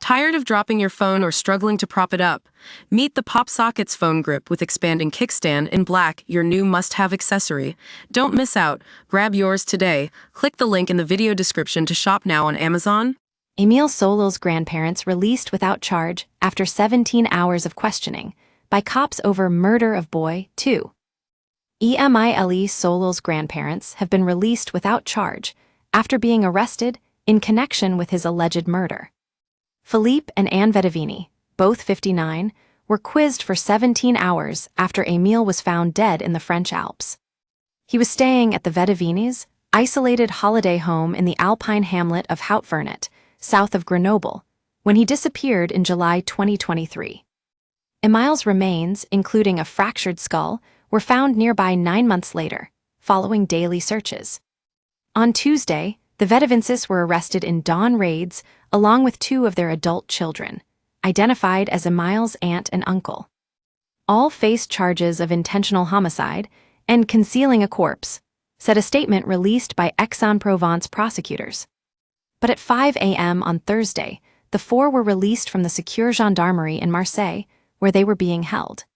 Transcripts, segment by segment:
Tired of dropping your phone or struggling to prop it up? Meet the PopSockets phone grip with expanding kickstand in black, your new must-have accessory. Don't miss out. Grab yours today. Click the link in the video description to shop now on Amazon. Émile Soulil's grandparents released without charge after 17 hours of questioning by cops over murder of boy 2. Émile Soulil's grandparents have been released without charge after being arrested in connection with his alleged murder. Philippe and Anne Vedovini, both 59, were quizzed for 17 hours after Émile was found dead in the French Alps. He was staying at the Vedovinis' isolated holiday home in the alpine hamlet of Haut-Vernet, south of Grenoble, when he disappeared in July 2023. Émile's remains, including a fractured skull, were found nearby 9 months later, following daily searches. On Tuesday, the Vedovincis were arrested in dawn raids along with 2 of their adult children, identified as Émile's aunt and uncle. All faced charges of intentional homicide and concealing a corpse, said a statement released by Aix-en-Provence prosecutors. But at 5 a.m. on Thursday, the 4 were released from the Secure Gendarmerie in Marseille, where they were being held.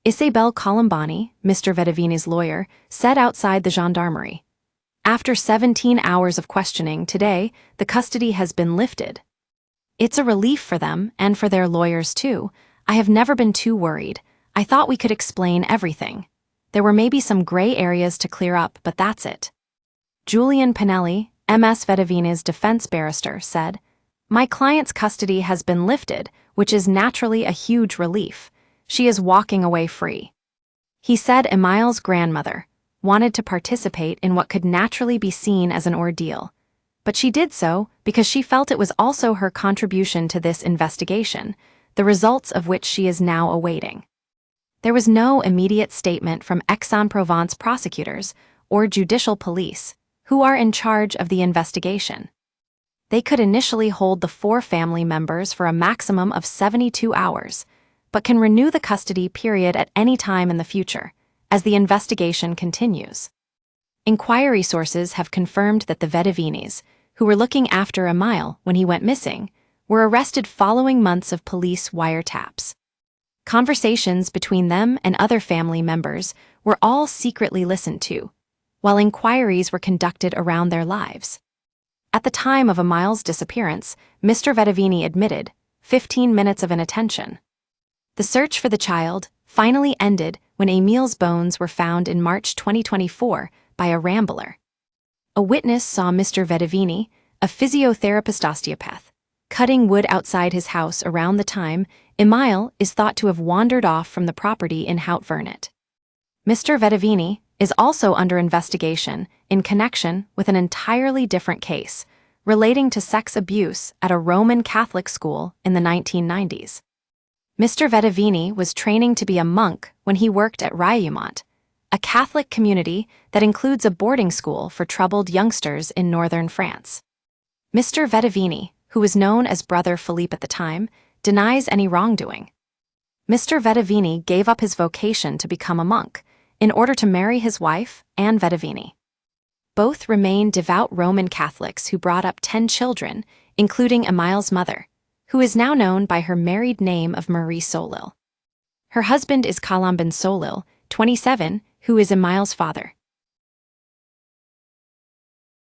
Isabelle Colombani, Mr. Vedovini's lawyer, said outside the gendarmerie, "After 17 hours of questioning today, the custody has been lifted. It's a relief for them and for their lawyers too. I have never been too worried. I thought we could explain everything. There were maybe some gray areas to clear up, but that's it." Julian Pinelli, MS Vedovini's defense barrister, said, "My client's custody has been lifted, which is naturally a huge relief. She is walking away free." He said Émile's grandmother wanted to participate in what could naturally be seen as an ordeal, but she did so because she felt it was also her contribution to this investigation, the results of which she is now awaiting. There was no immediate statement from Aix-en-Provence prosecutors or judicial police, who are in charge of the investigation. They could initially hold the 4 family members for a maximum of 72 hours, but can renew the custody period at any time in the future, as the investigation continues. Inquiry sources have confirmed that the Vedovinis, who were looking after Émile when he went missing, were arrested following months of police wiretaps. Conversations between them and other family members were all secretly listened to, while inquiries were conducted around their lives. At the time of Émile's disappearance, Mr. Vedovini admitted 15 minutes of inattention. The search for the child finally ended when Émile's bones were found in March 2024 by a rambler. A witness saw Mr. Vedovini, a physiotherapist osteopath, cutting wood outside his house around the time Émile is thought to have wandered off from the property in Haut-Vernet. Mr. Vedovini is also under investigation in connection with an entirely different case relating to sex abuse at a Roman Catholic school in the 1990s. Mr. Vedovini was training to be a monk when he worked at Riaumont, a Catholic community that includes a boarding school for troubled youngsters in northern France. Mr. Vedovini, who was known as Brother Philippe at the time, denies any wrongdoing. Mr. Vedovini gave up his vocation to become a monk in order to marry his wife, Anne Vedovini. Both remain devout Roman Catholics who brought up 10 children, including Émile's mother, who is now known by her married name of Marie Soulil. Her husband is Colomban Soulil, 27, who is Émile's father.